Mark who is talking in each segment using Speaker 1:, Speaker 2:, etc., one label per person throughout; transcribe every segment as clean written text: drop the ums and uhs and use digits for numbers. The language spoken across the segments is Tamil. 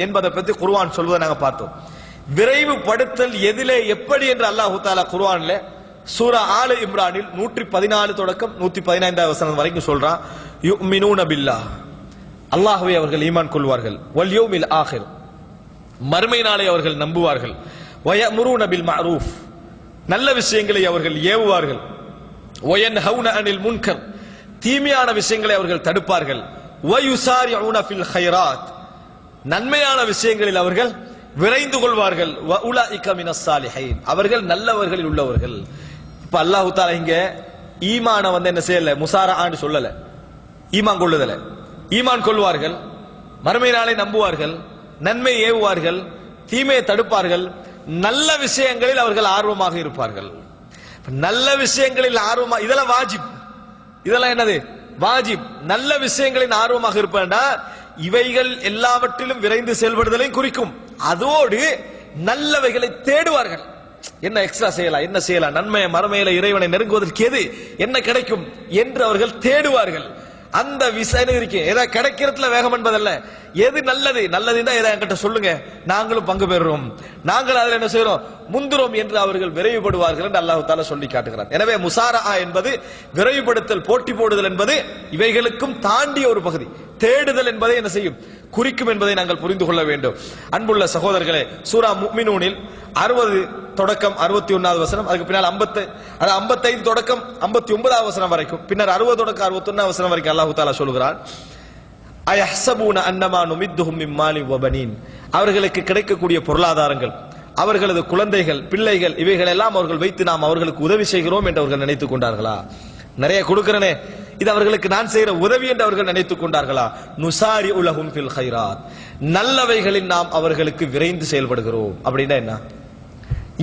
Speaker 1: என்பதை பற்றி குர்ஆன் சொல்வதை நாங்க பார்த்தோம். விரைவுபடுத்தல் எதிலே எப்படி என்று அல்லாஹ் தஆலா குர்ஆன்ல சூரா ஆல இம்ரானில் 114 தொடக்கம் 115 வசனம் வரைக்கும் சொல்றான். யுமினூன பில்லாஹ், அல்லாஹ்வை அவர்கள் ஈமான் கொள்வார்கள். வல் யௌமில் ஆகிர், மறுமை நாளை அவர்கள் நம்புவார்கள். வயமுரூன பில் மஅரூஃப், நல்ல விஷயங்களை அவர்கள் ஏவுவார்கள். வயன்ஹவுன அனில் முன்கர், தீமையான விஷயங்களை அவர்கள் தடுப்பார்கள். வயுசாரிஊன ஃபில் கைராத், நன்மையான விஷயங்களில் அவர்கள் விரைந்து கொள்வார்கள். வஉலாயிக மினஸ் சாலிஹீன், அவர்கள் நல்லவர்களில் உள்ளவர்கள். இப்ப அல்லாஹ் தஆலா இங்க ஈமான என்ன செய்யல, முசாரஆன்னு சொல்லல, ஈமான் கொள்ளுதல. ஈமான் கொள்வார்கள், மறுமை நாளை நம்புவார்கள், நன்மை ஏவுவார்கள், தீமையை தடுப்பார்கள், நல்ல விஷயங்களில் அவர்கள் ஆர்வமாக இருப்பார்கள். நல்ல விஷயங்களில் ஆர்வமா, இதெல்லாம் வாஜிப், இதெல்லாம் என்னது வாஜிப். நல்ல விஷயங்களின் ஆர்வமாக இருப்பா இவைகள் எல்லாவற்றிலும் விரைந்து செயல்படுதலையும் குறிக்கும். அதோடு நல்லவைகளை தேடுவார்கள். என்ன எக்ஸ்ட்ரா செய்யலாம், என்ன செய்யலாம், நன்மை மறுமையில இறைவனை நெருங்குவதற்கு எது என்ன கிடைக்கும் என்று அவர்கள் தேடுவார்கள். அந்த விஷயம் இருக்கு. ஏதா கிடைக்கிறதுல வேகம் என்பதல்ல, எது நல்லது நல்லதுன்னா ஏதா என்கிட்ட சொல்லுங்க, நாங்களும் பங்கு பெறுறோம், நாங்கள் அதில் என்ன செய்யறோம், முந்துறோம் என்று அவர்கள் விரைவுபடுவார்கள் என்று அல்லாஹ் தஆலா சொல்லி காட்டுகிறார். எனவே முசாரா என்பது விரைவுபடுத்தல், போட்டி போடுதல் என்பது இவைகளுக்கும் தாண்டிய ஒரு பகுதி. தேடுதல் என்பதை என்ன செய்யும், குறிக்கும் என்பதை நாங்கள் புரிந்து கொள்ள வேண்டும். அன்புள்ள சகோதரர்களே, சூரா முஃமினூனில் 60 தொடக்கம் 61வது வசனம், அதுக்கு பின்னால் 55 தொடக்கம் 59வது வசனம் வரைக்கும், பின்னர் 60 தொடக்கம் 61வது வசனம் வரைக்கும் அல்லாஹ் தஆலா சொல்கிறார். அயஹ்சபூன அன்னமா நுமித்துஹும் மின் மாலின் வ பனீன், அவர்களுக்கு கிடைக்கக்கூடிய பொருளாதாரங்கள், அவர்களது குழந்தைகள், பிள்ளைகள், இவைகள் எல்லாம் அவர்கள் வைத்து நாம் அவர்களுக்கு உதவி செய்கிறோம் என்று அவர்கள் நினைத்துக் கொண்டார்களா? நிறைய கொடுக்கிறனே, இது அவர்களுக்கு நான் செய்கிற உதவி என்று அவர்கள் நினைத்துக் கொண்டார்களா? நுசாரி உலகும் ஃபில் கைராத், நல்லவைகளில் நாம் அவர்களுக்கு விரைந்து செயல்படுகிறோம். அப்படின்னா என்ன,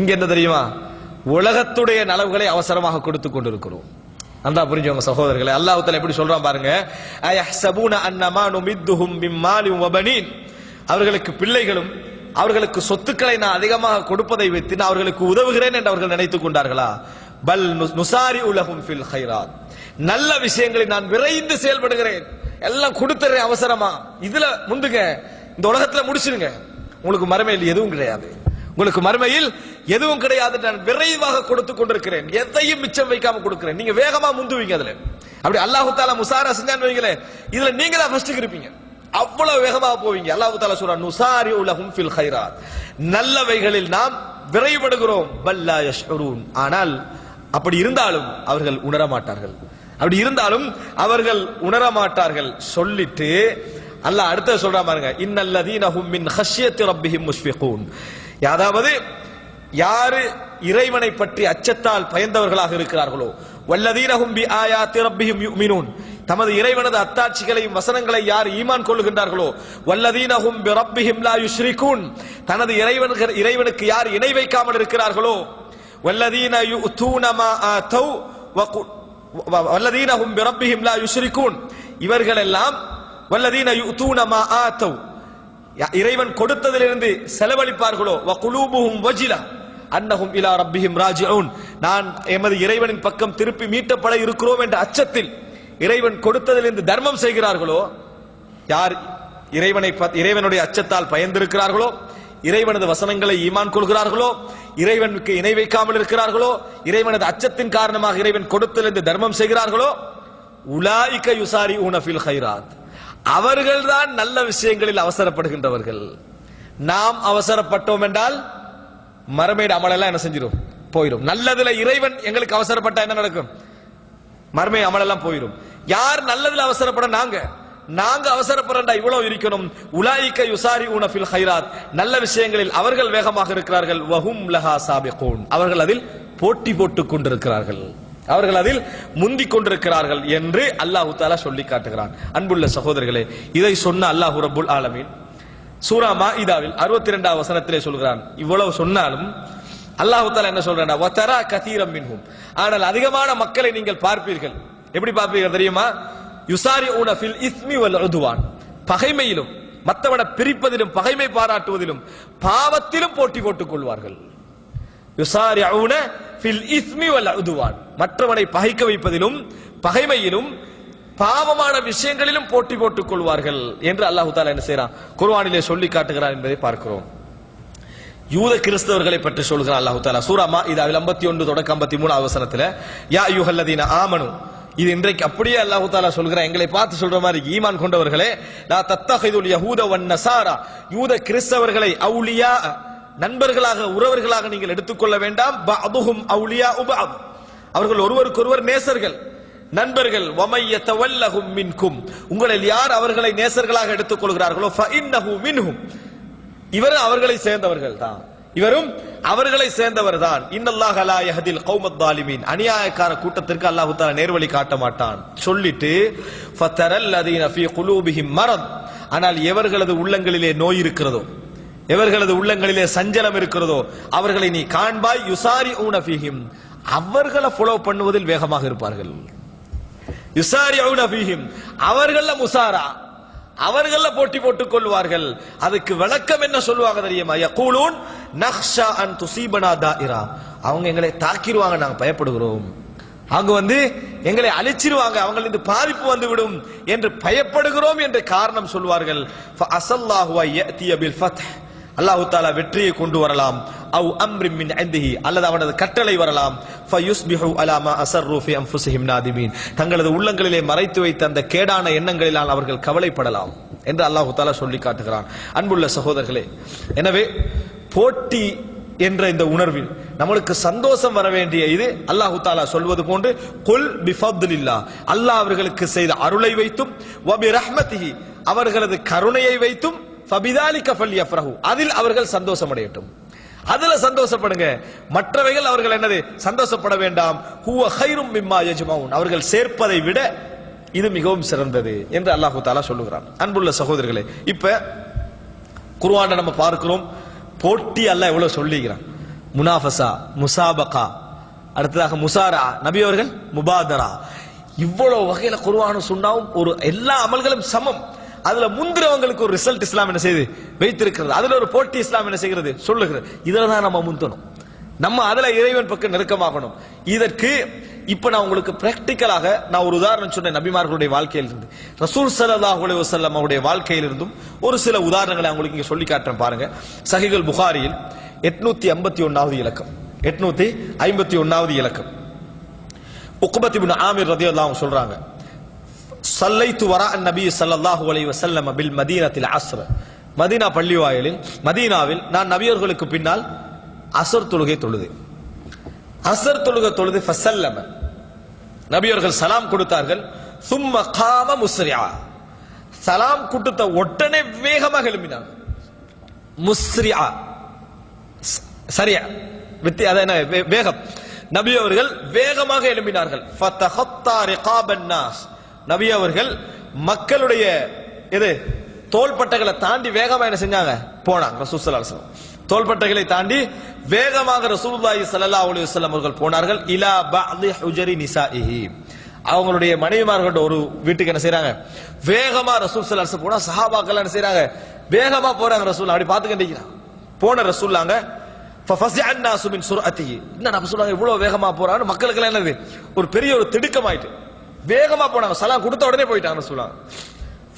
Speaker 1: இங்க என்ன தெரியுமா, உலகத்துடைய நலவுகளை அவசரமாக கொடுத்துக் கொண்டிருக்கிறோம். நல்லா புரிஞ்சவங்க சகோதரர்களே, அல்லாஹ் தஆலா எப்படி சொல்றான் பாருங்க. அயஹ்சபூன அன்னமா நுமித்துஹும் மின் மாலின் வ பனீன், அவர்களுக்கு பிள்ளைகளும் அவர்களுக்கு சொத்துக்களை நான் அதிகமாக கொடுப்பதை வைத்து நான் அவர்களுக்கு உதவுகிறேன் என்று அவர்கள் நினைத்துக் கொண்டார்களா? பல் நுசாரி உலகும் ஃபில் கைராத், நல்ல விஷயங்களை நான் விரைந்து செயல்படுகிறேன், எல்லாம் கொடுத்துறேன் அவசரமா, இதுல முந்துங்க, இந்த உலகத்துல முடிச்சிருங்க, உங்களுக்கு மறுமையில் எதுவும் கிடையாது, உங்களுக்கு மறுமையில் எதுவும் கிடையாது, நான் விரைவாக கொடுத்து கொண்டிருக்கிறேன், எதையும் மிச்சம் வைக்காம கொடுக்கிறேன், நீங்க வேகமா முந்துவீங்க. அதுல அப்படி அல்லாஹ் தஆலா முசாரா செஞ்சான்னு வைங்களே, இதுல நீங்க தான் ஃபர்ஸ்ட் இருப்பீங்க, அவ்வளவு வேகமாக போவீங்க. அல்லாஹ் தஆலா சொல்றான், நுசாரி உலகும் ஃபில் கைராத், நல்லவைகளில் நாம் விரைவுபடுகிறோம். பல்லா யஷ்உரூன், ஆனால் அப்படி இருந்தாலும் அவர்கள் உணர மாட்டார்கள், அப்படி இருந்தாலும் அவர்கள் உணர மாட்டார்கள். சொல்லிட்டு அல்லாஹ் அடுத்து சொல்றான் பாருங்க, இன்னல்லதீன ஹும் மின் ஹஷ்யத்தி ரப்பிஹிம் முஷ்ஃபிகூன், அதாவது யாரு இறைவனை பற்றி அச்சத்தால் பயந்தவர்களாக இருக்கிறார்களோ, வல்லதீன ஹும் பி ஆயாத்தி ரப்பிஹிம் யுமினூன், தமது இறைவனது அத்தாட்சிகளையும் வசனங்களை யார் ஈமான் கொள்ளுகின்றார்களோ, வல்லதீன ஹும் பி ரப்பிஹிம் லா யுஷ்ரிகூன், தனது இறைவனுக்கு யார் இணை வைக்காமல் இருக்கிறார்களோ, வல்லதீன யுத்தூன மா ஆதௌ வல்லதீன ஹும் பி ரப்பிஹிம் லா யுஷ்ரிகூன், இவர்கள் எல்லாம் வல்லதீன யுத்தூன மா ஆதௌ, இறைவன் கொடுத்ததிலிருந்து செலவழிப்பார்களோ, வ குலூபுஹும் வஜிலா அன்னஹும் இலா ரப்பிஹிம் ராஜிஊன், நான் எமது இறைவனின் பக்கம் திருப்பி மீட்டப்பட இருக்கிறோம் என்ற அச்சத்தில் இறைவன் கொடுத்ததிலிருந்து தர்மம் செய்கிறார்களோ, யார் இறைவனுடைய அச்சத்தால் பயந்திருக்கிறார்களோ, இறைவனது வசனங்களை ஈமான் கொள்கிறார்களோ, இறைவனுக்கு இணை வைக்காமல் இருக்கிறார்களோ, இறைவனது அச்சத்தின் காரணமாக இறைவன் கொடுத்ததிலிருந்து தர்மம் செய்கிறார்களோ, உலாயிக யுசாரிஊன ஃபில் கைராத், அவர்கள்தான் நல்ல விஷயங்களில் அவசரப்படுகின்றவர்கள். நாம் அவசரப்பட்டோம் என்றால் மறுமையிட அமலெல்லாம் என்ன செஞ்சிடும், போயிடும். நல்லதுல இறைவன் எங்களுக்கு அவசரப்பட்டா என்ன நடக்கும், மறுமை அமலெல்லாம் போயிடும். யார் நல்லதுல அவசரப்பட, நாங்க அவசரப்படுறா இவ்வளவு இருக்கணும். உலாயிக யுசாரிஊன ஃபில் கைராத், நல்ல விஷயங்களில் அவர்கள் வேகமாக இருக்கிறார்கள். வஹும் லஹா சாபிகூன், அவர்கள் அதில் போட்டி போட்டுக் கொண்டிருக்கிறார்கள், அவர்கள் அதில் முந்திக் கொண்டிருக்கிறார்கள் என்று அல்லாஹ் தஆலா சொல்லி காட்டுகிறான். அன்புள்ள சகோதரர்களே, இதை சொன்ன அல்லாஹ் ரப்புல் ஆலமீன் சூரா மாஇதாவில் 62வது வசனத்திலே சொல்கிறான். இவ்வளவு சொன்னாலும் அல்லாஹ் தஆலா என்ன சொல்றான், வதரா கதீரம் மின்ஹும், ஆனால் அதிகமான மக்களை நீங்கள் பார்ப்பீர்கள். எப்படி பார்ப்பீர்கள் தெரியுமா? யுசாரிஊன ஃபில் இஸ்மி வல் உதுவான், பகைமையிலும் மற்றவனை பிரிப்பதிலும் பகைமை பாராட்டுவதிலும் பாவத்திலும் போட்டி போட்டுக் கொள்வார்கள். யுசாரிஊன ஃபில் இஸ்மி வல் உதுவான், மற்றவனை பகைக்க வைப்பதிலும் பகைமையிலும் பாவமான விஷயங்களிலும் போட்டி போட்டுக் கொள்வார்கள் என்று அல்லாஹ் தஆலா என்ன செய்றான் குர்ஆனிலே சொல்லி காட்டுகிறார் என்பதை பார்க்கிறோம். யூத கிறிஸ்தவர்களை பற்றி சொல்கிறான் அல்லாஹ் தஆலா சூரா மாஇதாவில் 51 தொடக்கம் 53 வசனத்துல, யா அய்யுஹல்லதீன ஆமனு, இது இன்றைக்கு அப்படியே அல்லாஹ் தஆலா சொல்கிறான், எங்களை பார்த்து சொல்ற மாதிரி, ஈமான் கொண்டவர்களே, லா தத்தஹிதுல் யஹூத வன் நஸாரா, யூத கிறிஸ்தவர்களை அவுலியா, நண்பர்களாக உறவர்களாக நீங்கள் எடுத்துக்கொள்ள வேண்டாம். பஅதுஹும் அவுலியா பஅத், அவர்கள் ஒருவருக்கொருவர் நேசர்கள், நண்பர்கள். வமை யதவல்லஹும் மின்கும், உங்களில் யார் அவர்களை நேசர்களாக எடுத்துக் கொள்கிறார்களோ ஃபஇன்னஹு மின்ஹும், இவர் அவர்களை சேர்ந்தவர்கள் தான், இவரும் அவர்களை சேர்ந்தவர் தான். இன்னல்லாஹ லா யஹ்தில் கௌமத் ஸாலிமீன், அநியாயக்கார கூட்டத்திற்கு அல்லாஹ் தஆலா நேர்வழி காட்ட மாட்டான் சொல்லிட்டு, ஃபதரல்லதீன ஃபீ குலூபிஹிம் மரத், ஆனால் எவர்களது உள்ளங்களிலே நோய் இருக்கிறதோ, எவர்களது உள்ளங்களிலே சஞ்சலம் இருக்கிறதோ அவர்களை நீ காண்பாய். யுசாரிஊன ஃபீஹிம், அவர்களை ஃபாலோ பண்ணுவதில் வேகமாக இருப்பார்கள். யுசாரிஊன ஃபீஹிம், அவர்கள முசாரா, அவர்கள போட்டி போட்டுக் கொள்வார்கள். அதுக்கு விளக்கம் என்ன சொல்லுவாங்க தெரியுமா? யகூலூன் நக்ஷா அன் துஸீபனா தாயிரா, அவங்க எங்களை தாக்கிடுவாங்க, நாங்க பயப்படுகிறோம், அவங்க எங்களை அழிச்சிருவாங்க, அவங்களுக்கு பாதிப்பு வந்துவிடும் என்று பயப்படுகிறோம் என்று காரணம் சொல்வார்கள். ஃபஅஸல்லாஹு யஅதிய பில் ஃபத்ஹ், அல்லாஹ் தஆலா வெற்றியை கொண்டு வரலாம். அவ் அம்ரின் மின் இன்திஹி, அல்லது அவனது கட்டளை வரலாம். ஃபயுஸ்பிஹு அலா மா அஸர்ரு ஃபி அன்ஃபுஸிஹிம் நாதிமீன், தங்களது உள்ளங்களிலே மறைத்து வைத்த அந்த கேடான எண்ணங்களினால் அவர்கள் கவலைப்படலாம் என்று அல்லாஹ் தஆலா சொல்லி காட்டுகிறான். அன்புள்ள சகோதரர்களே, எனவே போட்டி என்ற இந்த உணர்வில் நம்மளுக்கு சந்தோஷம் வர வேண்டிய இது அல்லாஹ் தஆலா சொல்வது போன்று, குல் பிஃபத்லில்லாஹ், அல்லாஹ் அவர்களுக்கு செய்த அருளை வைத்தும், வ பிரஹ்மத்திஹி, அவர்களது கருணையை வைத்தும், ஃபபிதாலிக ஃபல்யஃப்ரஹு, அதில் அவர்கள் சந்தோஷம் அடையட்டும், அதுல சந்தோஷப்படுங்க. மற்றவைகள் அவர்கள் என்னது சந்தோஷப்பட வேண்டாம். ஹுவ கைரும் மிம்மா யஜ்மஊன், அவர்கள் சேர்ப்பதை விட இது மிகவும் சிறந்தது என்று அல்லாஹ் தஆலா சொல்லுகிறான். அன்புள்ள சகோதரர்களே, இப்ப குர்ஆனை நம்ம பார்க்கிறோம், போட்டி அல்லாஹ் எவ்வளவு சொல்லிக்கிறான். முனாஃபஸா, முசாபகா, அடுத்ததாக முசாரா, நபி அவர்கள் முபாதரா, இவ்வளவு வகையில குர்ஆன் சுன்னாவும் ஒரு எல்லா அமல்களும் சமம். அதுல முந்திரவங்களுக்கு ஒரு ரிசல்ட் இஸ்லாம் என்ன செய்து வைத்திருக்கிறது, அதுல ஒரு போட்டி இஸ்லாம் என்ன செய்கிறது சொல்லுகிறது. இதுல தான் நம்ம முந்தணும், நம்ம அதுல இறைவன் பக்கம் நெருக்கமாகணும். இதற்கு இப்ப நான் உங்களுக்கு பிராக்டிக்கலாக நான் ஒரு உதாரணம் சொன்னேன், நபிமார்களுடைய வாழ்க்கையிலிருந்து, ரசூல் ஸல்லல்லாஹு அலைஹி வஸல்லம் அவருடைய வாழ்க்கையிலிருந்தும் ஒரு சில உதாரணங்களை உங்களுக்கு இங்க சொல்லி காட்டுறேன் பாருங்க. சஹீஹுல் புகாரியில் 851வது இலக்கம், 851வது இலக்கம், உக்பத் இப்னு ஆமிர் ரலியல்லாஹு அன்ஹு சொல்றாங்க, சல்லைத்து வரா நபி ஸல்லல்லாஹு அலைஹி வஸல்லம் பில் மதீனத்தில் அஸ்ர், மதீனா பள்ளிவாயலில் மதீனாவில் நான் நபியர்களுக்கு பின்னால் அஸ்ர் தொழுகை தொழுதேன். அஸ்ர் தொழுகை தொழுது ஃபஸல்லம, நபியர்கள் சலாம் கொடுத்தார்கள். சும்ம காம முஸ்ரிஆ, சலாம் கொடுத்த உடனே வேகமாக எழும்பினாங்க. முஸ்ரிஆ சரியா வித்தி, அதான வேகம். நபி அவர்கள் வேகமாக எழும்பினார்கள். ஃபதஹத்தா ரிகாபன் நாஸ், நபி அவர்கள் மக்களுடைய தோள்பட்டைகளை தாண்டி வேகமா என்ன செஞ்சாங்க போனாங்க. ரசூல் ஸல்லல்லாஹு அலைஹி வஸல்லம் தோள்பட்டைகளை தாண்டி வேகமாக ரசூலுல்லாஹி ஸல்லல்லாஹு அலைஹி வஸல்லம் அவர்கள் போனார்கள். இலா பஅதி ஹுஜரி நிசாஇஹி, அவங்களுடைய மனைவிமார்களோட ஒரு வீட்டுக்கு என்ன செய்றாங்க, வேகமா ரசூல் ஸல்லல்லாஹு அலைஹி வஸல்லம் போனா சஹாபாக்கள் என்ன செய்றாங்க, வேகமா போறாங்க. ரசூல் அப்படி பாத்துக்கிட்டு போன ரசூல்லாங்க. ஃபஃபஸஅ அன்-நாஸு மின் சுர்அத்திஹி, என்ன ரசூலுல்லாஹ் இவ்வளவு வேகமா போறாங்க, மக்களுக்கு என்னது ஒரு பெரிய ஒரு திடுக்கமாயிட்டு வேகமா போனாங்க. சலாம் கொடுத்த உடனே போயிட்டாங்க ரசூலுல்லாஹ்.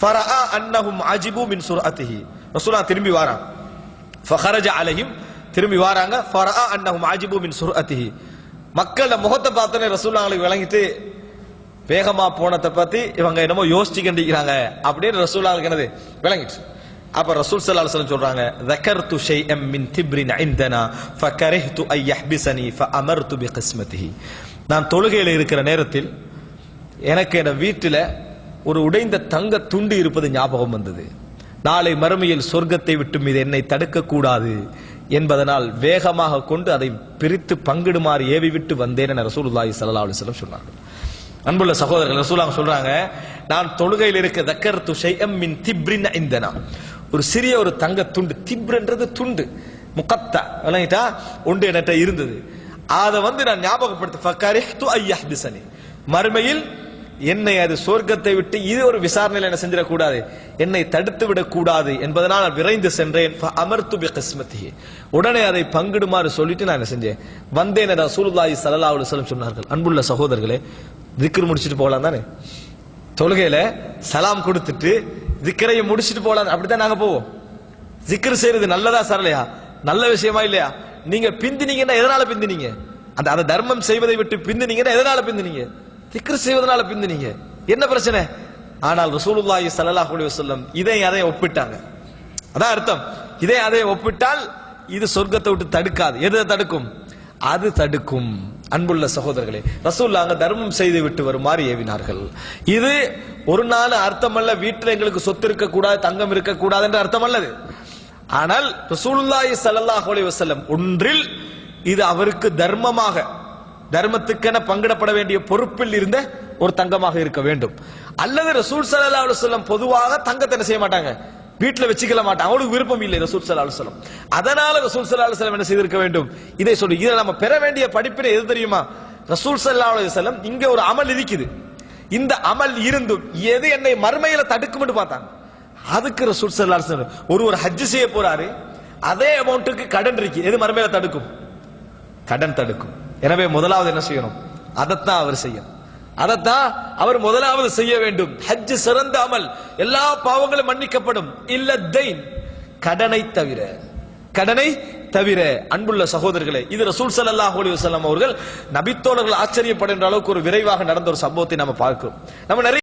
Speaker 1: ஃபரஆ அன்னஹும் அஜிபு மின் சுர்அத்திஹி, ரசூலுல்லாஹ் திரும்பி வராங்க. ஃபഖரஜ அலைஹிம், திரும்பி வராங்க. ஃபரஆ அன்னஹும் அஜிபு மின் சுர்அத்திஹி, மக்களோட முகத்தை பார்த்தனே ரசூலுல்லாஹ்க்கு விளங்கிட்டு வேகமா போனதை பத்தி இவங்க என்னமோ யோசிச்சுக்கிண்டிருக்கிறாங்க அப்படின்னு ரசூலுல்லாஹ்க்கு என்னது விளங்கிட்டு. அப்ப ரசூல் ஸல்லல்லாஹு அலைஹி வஸல்லம் சொல்றாங்க, ذكرت شيئا من تبر عندنا فكرهت ان يحبسني فامرت بقسمته, நான் தொழுகையில இருக்கிற நேரத்தில் எனக்கு என் வீட்டில் ஒரு உடைந்த தங்க துண்டு இருப்பது ஞாபகம் வந்தது. நாளை மறுமையில் சொர்க்கத்தை விட்டு மீது என்னை தடுக்க கூடாது என்பதனால் வேகமாக கொண்டு அதை பிரித்து பங்கிடுமாறு ஏவி விட்டு வந்தேன் என ரசூலுல்லாஹி ஸல்லல்லாஹு அலைஹி வஸல்லம் சொன்னார்கள். அன்புள்ள சகோதரர்கள், ரசூலுல்லாஹ் சொல்றாங்க, நான் தொழுகையில் இருக்க தக்கர்து ஷைஅம் மின் திப்ரின் இந்தனா, ஒரு சிறிய ஒரு தங்க துண்டு, திப்ரன்றது துண்டு, முகத்தா விளங்கிட்டா ஒன்று என்கிட்ட இருந்தது. அதை நான் ஞாபகப்படுத்த ஃபகரிஹ்து ஐயஹ்பிஸனி, மறுமையில் என்னை அது சொர்க்கத்தை விட்டு இது ஒரு விசாரணையில் என்ன செஞ்சிடக்கூடாது, என்னை தடுத்து விடக்கூடாது என்பதனால் நான் விரைந்து சென்றேன். அமர்த்து பி கிஸ்மத்திஹி, உடனே அதை பங்கிடுமாறு சொல்லிட்டு நான் என்ன செஞ்சேன், வந்தேன் ரசூலுல்லாஹி ஸல்லல்லாஹு அலைஹி வஸல்லம் சொன்னார்கள். அன்புள்ள சகோதரர்களே, திக்ர் முடிச்சிட்டு போகலாம் தானே, தொழுகையில சலாம் கொடுத்துட்டு ஜிக்கரையை முடிச்சிட்டு போலாம், அப்படித்தான் நாங்க போவோம். ஜிக்கர் செய்யறது நல்லதா சரலையா? நல்ல விஷயமா இல்லையா? நீங்க பிந்தினீங்கன்னா எதனால பிந்தினீங்க? அந்த தர்மம் செய்வதை விட்டு பிந்தினீங்கன்னா எதனால பிந்தினீங்க? ஜிக்கர் செய்வதனால பிந்தினீங்க. என்ன பிரச்சனை? ஆனால் ரசூலுல்லாஹி ஸல்லல்லாஹு அலைஹி வஸல்லம் இதை அதை ஒப்பிட்டாங்க. அதான் அர்த்தம். இதை அதை ஒப்பிட்டால் இது சொர்க்கத்தை விட்டு தடுக்காது. எதை தடுக்கும்? அது தடுக்கும். அன்புள்ள சகோதரர்களே, ரசூலுல்லாஹ் தர்மம் செய்து விட்டு வருமாறு ஏவினார்கள். இது ஒரு நாள் அர்த்தம் அல்ல வீட்டில் எங்களுக்கு சொத்து இருக்க கூடாது, தங்கம் இருக்க கூடாது என்ற அர்த்தம் அல்லது. ஆனால் ரசூலுல்லாஹி ஸல்லல்லாஹு அலைஹி வஸல்லம் ஒன்றில் இது அவருக்கு தர்மமாக, தர்மத்துக்கென பங்கிடப்பட வேண்டிய பொறுப்பில் இருந்த ஒரு தங்கமாக இருக்க வேண்டும். அல்லது ரசூல் ஸல்லல்லாஹு அலைஹி வஸல்லம் பொதுவாக தங்கத்தை என்ன செய்ய மாட்டாங்க, வீட்டில் வச்சுக்கல மாட்டாங்க. அவங்களுக்கு விருப்பம் இல்லை ரசூல் ஸல்லல்லாஹு அலைஹி வஸல்லம். அதனால ரசூல் ஸல்லல்லாஹு அலைஹி வஸல்லம் என்ன செய்திருக்க வேண்டும்? இதை சொல்லி இதை நம்ம பெற வேண்டிய படிப்பினை எது தெரியுமா? ரசூல் ஸல்லல்லாஹு அலைஹி வஸல்லம் இங்க ஒரு அமல் இருக்குது, இந்த அமல் இருந்தும் எது என்னை மறுமையில தடுக்கும்னு பார்த்தாங்க. அதுக்கு ரசூல் ஸல்லல்லாஹு அலைஹி வஸல்லம் ஒரு ஹஜ் செய்ய போறாரு, அதே அமௌண்ட்டுக்கு கடன் இருக்கு, எது மறுமையில தடுக்கும்? கடன் தடுக்கும். எனவே முதலாவது என்ன செய்யணும்? அதைத்தான் அவர் செய்யணும். அதைத்தான் அவர் முதலாவது செய்ய வேண்டும். ஹஜ் சிறந்த அமல், எல்லா பாவங்களும் மன்னிக்கப்படும். இல்ல தைன், கடனை தவிர, கடனை தவிர. அன்புள்ள சகோதரர்களே, இது ரசூல் ஸல்லல்லாஹு அலைஹி வஸல்லம் அவர்கள் நபித்தோழர்கள் ஆச்சரியப்படுகின்ற அளவுக்கு ஒரு விரைவாக நடந்த ஒரு சம்பவத்தை நம்ம பார்க்கிறோம். நம்ம நிறைய